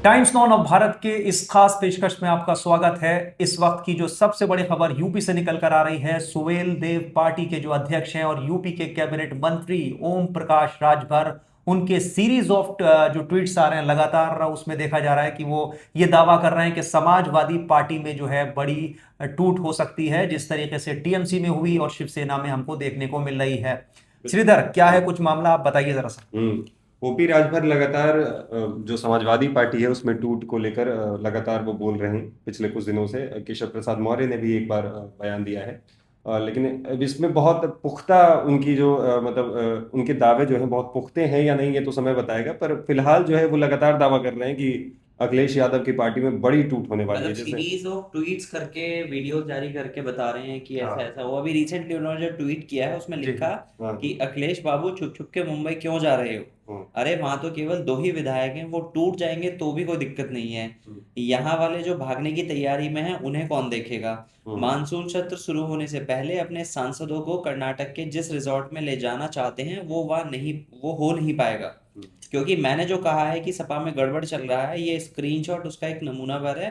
Times now of Bharat के इस खास पेशकश में आपका स्वागत है। इस वक्त की जो सबसे बड़ी खबर यूपी से निकल कर आ रही है, सुवेल देव पार्टी के जो अध्यक्ष हैं और यूपी के कैबिनेट मंत्री ओम प्रकाश राजभर, उनके सीरीज ऑफ जो ट्वीट्स आ रहे हैं लगातार, उसमें देखा जा रहा है कि वो ये दावा कर रहे हैं कि समाजवादी पार्टी में जो है बड़ी टूट हो सकती है, जिस तरीके से टीएमसी में हुई और शिवसेना में हमको देखने को मिल रही है। श्रीधर, क्या है कुछ मामला, आप बताइए जरा सा। ओपी राजभर लगातार जो समाजवादी पार्टी है उसमें टूट को लेकर लगातार वो बोल रहे हैं पिछले कुछ दिनों से। केशव प्रसाद मौर्य ने भी एक बार बयान दिया है। लेकिन अब इसमें बहुत पुख्ता उनकी जो उनके दावे जो हैं बहुत पुख्ते हैं या नहीं, ये तो समय बताएगा। पर फिलहाल जो है वो लगातार दावा कर रहे हैं कि अखिलेश यादव की पार्टी में बड़ी टूट होने वाली है। जैसे सीरीज ऑफ ट्वीट्स करके वीडियो जारी करके बता रहे हैं कि ऐसा हाँ ऐसा हुआ। अभी रिसेंटली उन्होंने जो ट्वीट किया है उसमें जी। लिखा हाँ कि अखिलेश बाबू छुप छुप के मुंबई क्यों जा रहे हो। हाँ, अरे वहां तो केवल दो ही विधायक हैं, वो टूट जाएंगे तो भी कोई दिक्कत नहीं है। हम्म, यहाँ वाले जो भागने की तैयारी में हैं उन्हें कौन देखेगा। हम्म, मानसून सत्र शुरू होने से पहले अपने सांसदों को कर्नाटक के जिस रिजॉर्ट में ले जाना चाहते हैं वो वहाँ नहीं, वो हो नहीं पाएगा। हम्म, क्योंकि मैंने जो कहा है कि सपा में गड़बड़ चल रहा है, ये स्क्रीनशॉट उसका एक नमूना भर है।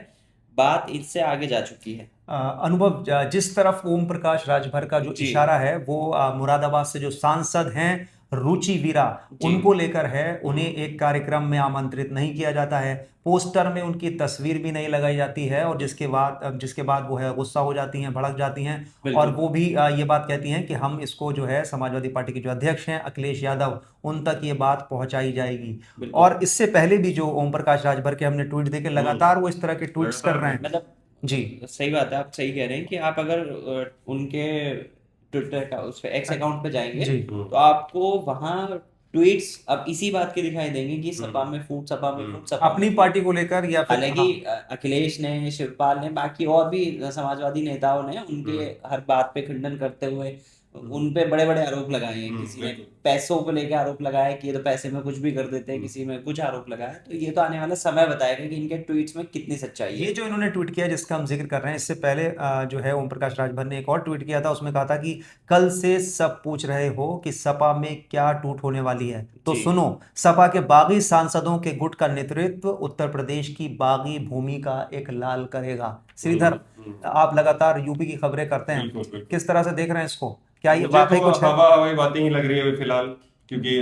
बात इससे आगे जा चुकी है। अनुभव, जिस तरफ ओम प्रकाश राजभर का जो जी इशारा है वो मुरादाबाद से जो सांसद हैं रुचि वीरा, जी। उनको लेकर है। उन्हें एक कार्यक्रम में आमंत्रित नहीं किया जाता है, पोस्टर में उनकी तस्वीर भी नहीं लगाई जाती है, और जिसके बाद वो है गुस्सा हो जाती हैं, भड़क जाती हैं। और बिल्कुल वो भी ये बात कहती हैं कि हम इसको जो है समाजवादी पार्टी के जो अध्यक्ष हैं अखिलेश यादव, उन तक ये बात पहुंचाई जाएगी। बिल्कुल। और इससे पहले भी जो ओम प्रकाश राजभर के हमने ट्वीट देखे, लगातार वो इस तरह के ट्वीट्स कर रहे हैं। मतलब जी। सही बात है, आप सही कह रहे हैं कि आप अगर उनके ट्विटर का उस पे एक्स अकाउंट पे जाएंगे जी। तो आपको वहां ट्वीट्स अब इसी बात के दिखाई देंगे कि सपा में फूट, सपा में फूट, सपा अपनी में फूट। पार्टी को लेकर या फिर, हालांकि हाँ। अखिलेश ने, शिवपाल ने, बाकी और भी समाजवादी नेताओं ने उनके हर बात पे खंडन करते हुए उन पे बड़े बड़े आरोप लगाए हैं। किसी ने पैसों को लेकर आरोप लगाया कि ये तो पैसे में कुछ भी कर देते हैं, किसी में कुछ आरोप लगाया। तो ये तो आने वाला समय बताएगा कि इनके ट्वीट्स में कितनी सच्चाई ये है। जो इन्होंने ट्वीट किया जिसका हम जिक्र कर रहे हैं, इससे पहले जो है ओम प्रकाश राजभर ने एक और ट्वीट किया था। उसमें कहा था कि कल से सब पूछ रहे हो कि सपा में क्या टूट होने वाली है, तो जी सुनो, सपा के बागी सांसदों के गुट का नेतृत्व उत्तर प्रदेश की बागी भूमि का एक लाल करेगा। श्रीधर, आप लगातार यूपी की खबरें करते हैं, बिल्कुल बिल्कुल। किस तरह से देख रहे हैं इसको? क्या ये मुझे वाकई तो कुछ है? हवा हवाई बातें ही लग रही है अभी फिलहाल। क्योंकि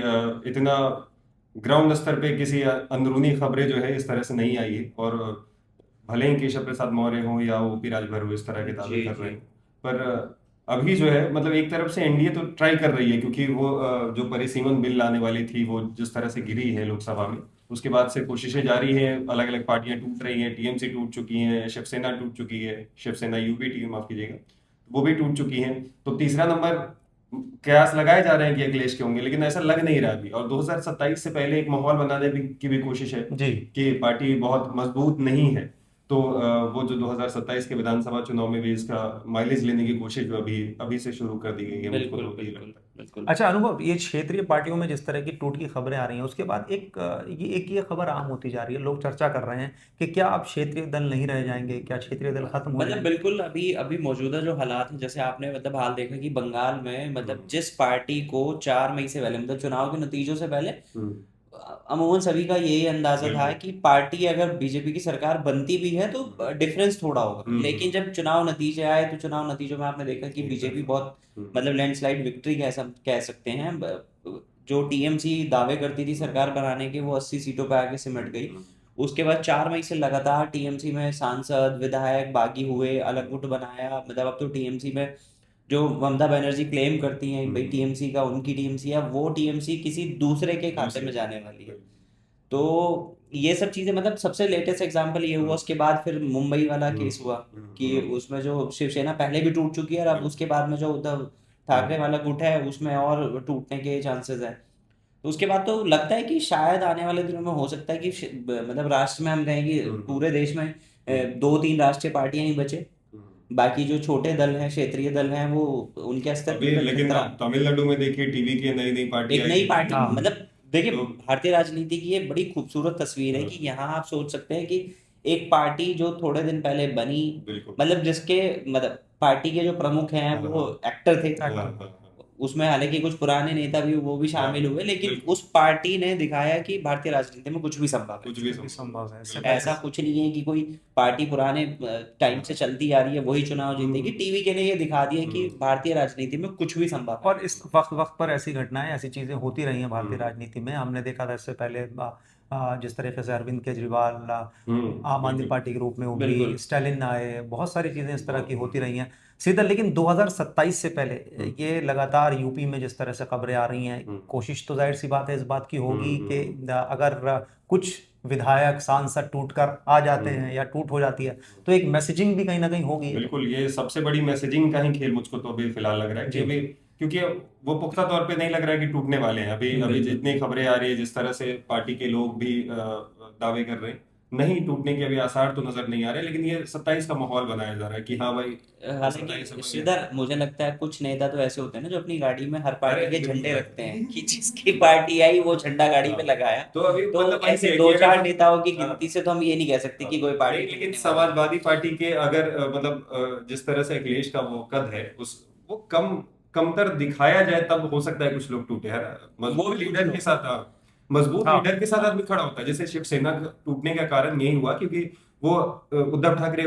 इतना ग्राउंड स्तर पे किसी अंदरूनी खबरें जो है इस तरह से नहीं आई है। और भले ही केशव प्रसाद मौर्य हो या ओपी राजभर हो इस तरह के दावे जी कर जी। रहे हैं। पर अभी जो है मतलब एक तरफ से एनडीए तो ट्राई कर रही है, क्योंकि वो जो परिसीमन बिल लाने वाली थी वो जिस तरह से गिरी है लोकसभा में, उसके बाद से कोशिशें जारी हैं। अलग अलग पार्टियां टूट रही हैं, टीएमसी टूट चुकी है, शिवसेना टूट चुकी है, शिवसेना यूपी टीम माफ कीजिएगा, वो भी टूट चुकी हैं। तो तीसरा नंबर कयास लगाए जा रहे हैं कि अखिलेश के होंगे, लेकिन ऐसा लग नहीं रहा अभी। और 2027 से पहले एक माहौल बनाने की भी कोशिश है जी। कि पार्टी बहुत मजबूत नहीं है। तो वो जो 2027 के विधानसभा चुनाव में भी इसका माइलेज लेने की कोशिश जो अभी अभी से शुरू कर दी गई है, मुझको बिल्कुल तो ये बिल्कुल लगता है। बिल्कुल। अच्छा अनुभव, ये क्षेत्रीय पार्टियों में जिस तरह की टूट की खबरें आ रही हैं, उसके बाद ये खबर आम होती जा रही है, लोग चर्चा कर रहे हैं कि क्या अब क्षेत्रीय दल नहीं रह जाएंगे, क्या क्षेत्रीय दल खत्म हो मतलब जाएंगे? बिल्कुल, अभी अभी मौजूदा जो हालात हैं, जैसे आपने मतलब हाल देखा कि बंगाल में मतलब जिस पार्टी को 4 मई से पहले, मतलब चुनाव के नतीजों से पहले हम्म, अमूमन सभी का यही अंदाजा था बिल्कुल। कि पार्टी अगर बीजेपी की सरकार बनती भी है तो डिफरेंस थोड़ा होगा। लेकिन जब चुनाव नतीजे आए तो चुनाव नतीजों में आपने देखा कि एक बीजेपी तरफा। बहुत मतलब लैंडस्लाइड विक्ट्री कह सकते हैं। जो टीएमसी दावे करती थी सरकार बनाने के, वो 80 सीटों पर आके सिमट गई। उसके बाद 4 मई से लगातार टीएमसी में सांसद विधायक बागी हुए, अलग गुट बनाया। मतलब अब तो टीएमसी में जो ममता बनर्जी क्लेम करती हैं भाई टीएमसी का उनकी टीएमसी है, वो टीएमसी किसी दूसरे के खाते दूसरे में जाने वाली है। तो ये सब चीजें, मतलब सबसे लेटेस्ट एग्जांपल ये हुआ। उसके बाद फिर मुंबई वाला केस हुआ कि उसमें जो शिवसेना पहले भी टूट चुकी है, और अब उसके बाद में जो उद्धव ठाकरे वाला गुट है उसमें और टूटने के चांसेस है। तो उसके बाद तो लगता है कि शायद आने वाले दिनों में हो सकता है कि मतलब राष्ट्र में हम कहें कि पूरे देश में 2-3 राष्ट्रीय पार्टियां ही बचे। बाकी जो छोटे दल हैं, क्षेत्रीय दल हैं, वो उनके अस्तित्व अभी पे लेकिन खतरा। आप तमिलनाडु में देखिए टीवी की नई नई पार्टी एक आई नई है। पार्टी, हाँ। मतलब देखिए, तो भारतीय राजनीति की ये बड़ी खूबसूरत तस्वीर है कि यहाँ आप सोच सकते हैं कि एक पार्टी जो थोड़े दिन पहले बनी, बिल्कुल। मतलब जिसके मतलब पार्टी के जो प्रमुख हैं हाँ वो हाँ एक्टर थे, हाँ एक्टर। हाँ हाँ। उसमें हालांकि कुछ पुराने नेता भी वो भी शामिल हुए, लेकिन बिल्कुल। उस पार्टी ने दिखाया कि भारतीय राजनीति में कुछ भी संभव है। कुछ भी भी संभव है। इससे ऐसा कुछ नहीं है कि कोई पार्टी पुराने टाइम से चलती आ रही है वही चुनाव जीतेगी। टीवी के ने ये दिखा दिया कि भारतीय राजनीति में कुछ भी संभव है। और इस वक्त वक्त पर ऐसी घटनाएं, ऐसी चीजें होती रही हैं भारतीय राजनीति में। हमने देखा था इससे पहले जिस तरीके से अरविंद केजरीवाल आम आदमी पार्टी के रूप में उभरी, बिल्कुल। स्टालिन आए, बहुत सारी चीजें इस तरह की होती रही हैं सीधा। लेकिन 2027 से पहले ये लगातार यूपी में जिस तरह से खबरें आ रही हैं, कोशिश तो जाहिर सी बात है इस बात की होगी कि अगर कुछ विधायक सांसद टूटकर आ जाते हैं या टूट हो जाती है तो एक मैसेजिंग भी कहीं ना कहीं होगी। बिल्कुल, ये सबसे बड़ी मैसेजिंग का ही खेल मुझको तो अभी फिलहाल लग रहा है कि अभी, क्योंकि वो पुख्ता तौर पे नहीं लग रहा है कि टूटने वाले हैं। अभी जितनी खबरें आ रही है, जिस तरह से पार्टी के लोग भी दावे कर रहे हैं, नहीं टूटने के अभी आसार तो नजर नहीं आ रहे। लेकिन ये 27 का माहौल बनाया जा रहा है कि हाँ भाई, हालांकि श्रीधर, मुझे लगता है कुछ नेता तो ऐसे होते हैं ना जो अपनी गाड़ी में हर पार्टी अरे के बिल्कुल। झंडे रखते हैं कि जिसकी पार्टी आई वो झंडा गाड़ी में लगाया। तो अभी तो मतलब ऐसे ऐसे दो कि चार अगर- नेताओं की हाँ। गिनती से तो हम ये नहीं कह सकते कि कोई पार्टी लेकिन टूटने वाली है। समाजवादी पार्टी के अगर जिस तरह से अखिलेश का वो कद है, उस वो कमतर दिखाया जाए तब हो सकता है कुछ लोग टूटे। है ना? मजबूत लीडर के साथ मजबूत हाँ। लीडर के साथ आदमी खड़ा होता है। जैसे शिवसेना टूटने का कारण यही हुआ क्योंकि वो उद्धव ठाकरे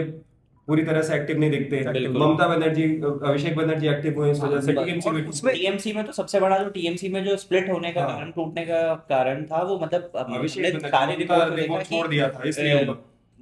पूरी तरह से एक्टिव नहीं दिखते हैं। बिल्कुल। ममता बनर्जी, अभिषेक बनर्जी एक्टिव हुए इस वजह से टीएमसी में उसमें टीएमसी में तो सबसे बड़ा जो टीएमसी में जो स्प्लिट होने का हाँ। कारण, टूटने का कारण था, वो मतलब अभिषेक हमने बनर्जी सारे ममता रिपोर्ट में ने वो देखा छोड़ कि दिया था, इसलिए वो-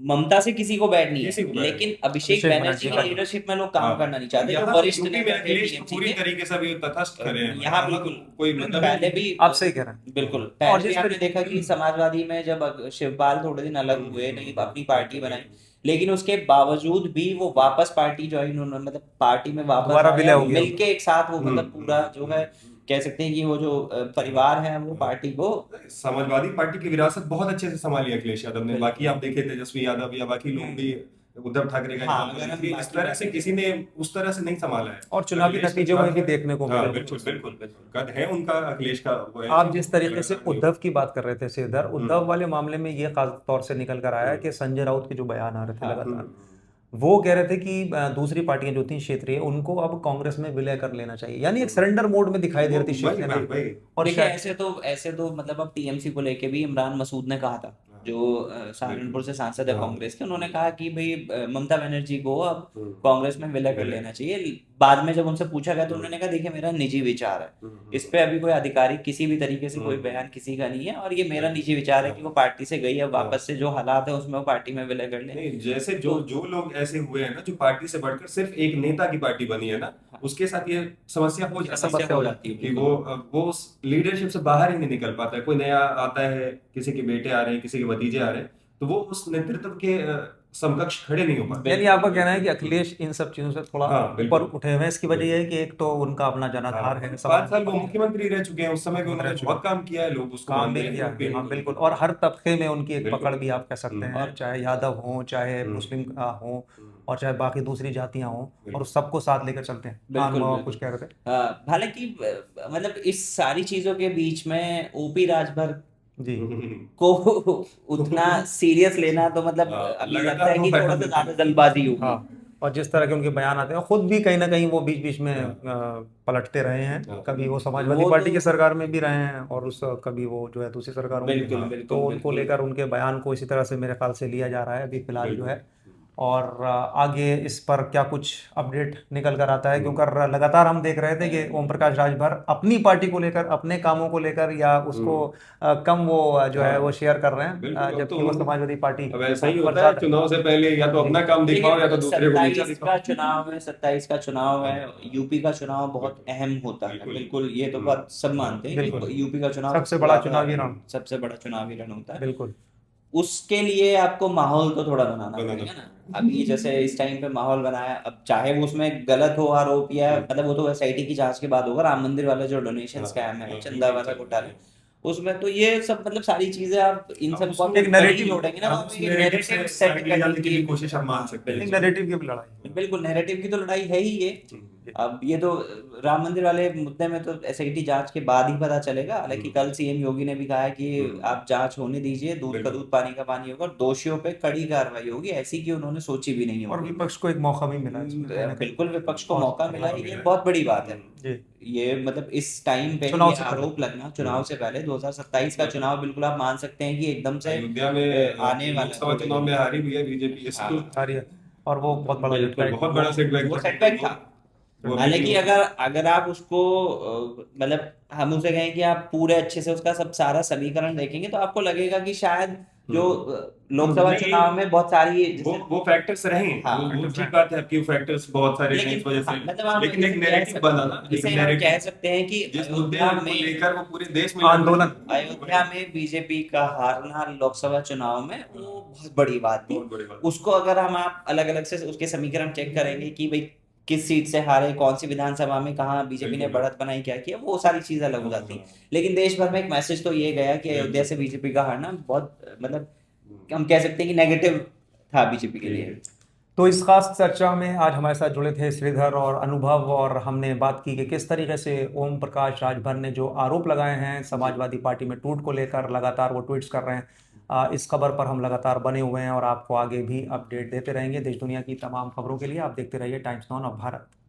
ममता से किसी को बैड नहीं किसी को है, बैड लेकिन नहीं। अभिषेक अभिषेक बनर्जी बनर्जी की का- लीडरशिप में लोग काम हाँ। करना नहीं चाहते, जो यहाँ वरिष्ठ यूपी में नेता थे अखिलेश टीएमसी पूरी के। तरीके से अभी तटस्थ खड़े हैं। यहाँ बिल्कुल कोई मतलब पहले भी आप सही कह रहे हैं। बिल्कुल और पहले जिस भी हमने देखा कि समाजवादी में जब शिवपाल थोड़े दिन अलग हुए, नहीं अपनी पार्टी बनाई, लेकिन उसके बावजूद भी वो वापस पार्टी ज्वाइन, उन्होंने मतलब पार्टी में वापस दोबारा आए विलय और हो गया। मिलके एक साथ वो मतलब पूरा जो है कह सकते हैं कि वो जो परिवार है वो पार्टी को समाजवादी पार्टी की विरासत बहुत अच्छे से संभाली अखिलेश यादव ने। बाकी आप देखे तेजस्वी यादव या बाकी लोग भी, उद्धव ठाकरे का हाँ, example अगर हम देखिए, बात इस तरह से किसी ने उस तरह से नहीं संभाला है। और चुनावी अखिलेश नतीजों का में भी कद- देखने को हाँ, मिला। बिल्कुल बिल्कुल बिल्कुल कद है उनका, अखिलेश का वो है। आप जिस तरीके से उद्धव की बात कर रहे थे श्रीधर, उद्धव वाले मामले में ये खास तौर से निकल कर आया कि संजय राउत के जो बयान आ रहे थे लगातार, वो कह रहे थे कि दूसरी पार्टियां जो थी क्षेत्रीय, उनको अब कांग्रेस में विलय कर लेना चाहिए। यानी एक सरेंडर मोड में दिखाई दे रही थी वही- शिवसेना। वही- वही। और देखिए शायद ऐसे तो मतलब अब टीएमसी को लेके भी इमरान मसूद ने कहा था, जो सहारनपुर से सांसद है हाँ। कांग्रेस के, उन्होंने कहा कि भाई ममता बनर्जी को अब कांग्रेस में विलय कर लेना चाहिए। बाद में जब उनसे पूछा गया तो उन्होंने कहा देखिए मेरा निजी विचार है, इस पे अभी कोई आधिकारिक किसी भी तरीके से कोई बयान किसी का नहीं है, और ये मेरा निजी विचार है कि वो पार्टी से गई है, वापस से जो हालात है उसमें वो पार्टी में विलय कर ले। नहीं, जैसे जो लोग ऐसे हुए हैं ना, जो पार्टी से बढ़कर सिर्फ एक नेता की पार्टी बनी है ना, उसके साथ ये समस्या हो जाती है कि वो उस लीडरशिप से बाहर ही नहीं निकल पाता है। कोई नया आता है, किसी के बेटे आ रहे हैं, किसी के भतीजे आ रहे हैं, तो वो उस नेतृत्व के समकक्ष खड़े नहीं हो पाते। यानी आपका कहना है कि अखिलेश इन सब चीजों से थोड़ा हाँ, बिल्कुल। ऊपर उठे हुए हैं। इसकी वजह यह है कि एक तो उनका अपना जनाधार है, 5 साल वो मुख्यमंत्री रह चुके हैं, उस समय भी उन्होंने बहुत काम किया है, लोग उसको काम मानते भी हैं, किया लोग भी है। हाँ नहीं। बिल्कुल। और हर तबके में उनकी एक बिल्कुल। पकड़ भी आप कह सकते हैं, चाहे यादव हों, चाहे मुस्लिम हों, और चाहे बाकी दूसरी जातियां हों, और सबको साथ लेकर चलते हैं। हाँ, बिल्कुल, अनुभव बिल्कुल। कुछ कह रहे थे। हालांकि मतलब इस सारी चीजों के बीच में ओपी राजभर जी। को उतना सीरियस लेना तो मतलब हाँ, अभी लगातार लगता है कि वो थोड़ा सा बैठा ज्यादा जल्दबाजी होगी। हाँ, और जिस तरह के उनके बयान आते हैं, खुद भी कहीं ना कहीं वो बीच बीच में पलटते रहे हैं। हाँ। कभी वो समाजवादी वो पार्टी तो- की सरकार में भी रहे हैं, और उस कभी वो जो है दूसरी सरकारों में भी। बिल्कुल, हाँ। बिल्कुल, तो उनको बिल्कुल। लेकर उनके बयान को इसी तरह से मेरे ख्याल से लिया जा रहा है अभी फिलहाल जो है। और आगे इस पर क्या कुछ अपडेट निकल कर आता है, क्योंकि लगातार हम देख रहे थे कि ओम प्रकाश राजभर अपनी पार्टी को लेकर, अपने कामों को लेकर, या उसको कम वो जो है वो शेयर कर रहे हैं, बिल्कुल, अब जबकि तो वो समाजवादी पार्टी अब ऐसा ही पर होता है, ज्यादा- चुनाव से पहले या तो अपना काम दिखाओ या तो दूसरे को नीचा 27 दिखाओ। का चुनाव है, 27 का चुनाव है, यूपी का चुनाव बहुत अहम होता है। बिल्कुल। बिल्कुल, ये तो बात सब मानते हैं बिल्कुल। कि यूपी का चुनाव सबसे बड़ा चुनावी रण। सबसे बड़ा चुनावी रण होता है। बिल्कुल। उसके लिए आपको माहौल तो थोड़ा बनाना बनाना पड़ेगा ना। अभी जैसे इस टाइम पे माहौल बनाया, अब चाहे वो उसमें गलत हो आरोप, या मतलब वो तो एसआईटी की जांच के बाद होगा। राम मंदिर वाला जो डोनेशन स्कैम है, चंदा वाला घोटाला, उसमें तो ये सब मतलब सारी चीजें आप इन सब को एक narrative जोड़ेंगे ना, आप आप उस ये narrative narrative से set side ले जाने करने की भी कोशिश आप मान सकते हैं। एक नैरेटिव की भी लड़ाई है। बिल्कुल नैरेटिव की तो लड़ाई है ही ये। अब ये तो राम मंदिर वाले मुद्दे में तो एसआईटी जांच के बाद ही पता चलेगा। हालांकि कल सीएम योगी ने भी कहा है कि आप जांच होने दीजिए, दूध का बिल्कुल। दूध पानी का पानी होगा, और दोषियों पे कड़ी कार्रवाई होगी, ऐसी कि उन्होंने सोची भी नहीं और होगी। विपक्ष को एक मौका भी मिला इसमें कहीं ना कहीं। बिल्कुल विपक्ष को और मौका मिला है, मौका ये मिला है। बहुत बड़ी बात है। जी, ये मतलब इस टाइम पे चुनाव ये से पहले। आरोप लगना, चुनाव से पहले 2027 का चुनाव बिल्कुल आप मान सकते हैं कि एकदम से अयोध्या में आने वाला लोकसभा चुनाव में हारी भी है बीजेपी हाँ, इसको। आ रही है, और वो बहुत बड़ा बिल्कुल, झटका है। बहुत बड़ा सेटबैक वो था। सेटबैक था। वो अभी हालांकि भी अगर अगर आप उसको मतलब हम उसे कहें कि आप पूरे अच्छे से उसका सब सारा समीकरण देखेंगे तो आपको लगेगा कि शायद जो लोकसभा नहीं, चुनाव में बहुत सारी जैसे वो फैक्टर्स रहे। हाँ, वो factors ठीक रहे। बात है आपकी, फैक्टर्स बहुत सारे थे इस वजह से। हाँ, मतलब आप लेकिन एक इसे कह नैरेटिव सकते बना ना, एक इसे हम कह नैरेटिव सकते हैं कि जिस मुद्दे अयोध्या को में लेकर वो पूरे देश में आंदोलन। अयोध्या में बीजेपी का हारना लोकसभा चुनाव में वो बहुत बड़ी बात थी। बहुत बड़ी बात। उसको अगर हम आप अलग अलग से उसके समीकरण चेक करेंगे कि भाई किस सीट से हारे, कौन सी विधानसभा में कहाँ बीजेपी ने बिल्कुल। बढ़त बनाई, क्या किया, वो सारी चीजें अलग हो जाती हैं। लेकिन देश भर में एक मैसेज तो ये गया कि अयोध्या से बीजेपी का हारना बहुत मतलब हम कह सकते हैं कि नेगेटिव था बीजेपी के लिए। तो इस खास चर्चा में आज हमारे साथ जुड़े थे श्रीधर और अनुभव, और हमने बात की कि किस तरीके से ओम प्रकाश राजभर ने जो आरोप लगाए हैं समाजवादी पार्टी में टूट को लेकर, लगातार वो ट्वीट्स कर रहे हैं। इस खबर पर हम लगातार बने हुए हैं और आपको आगे भी अपडेट देते रहेंगे। देश दुनिया की तमाम खबरों के लिए आप देखते रहिए टाइम्स नाउ ऑफ भारत।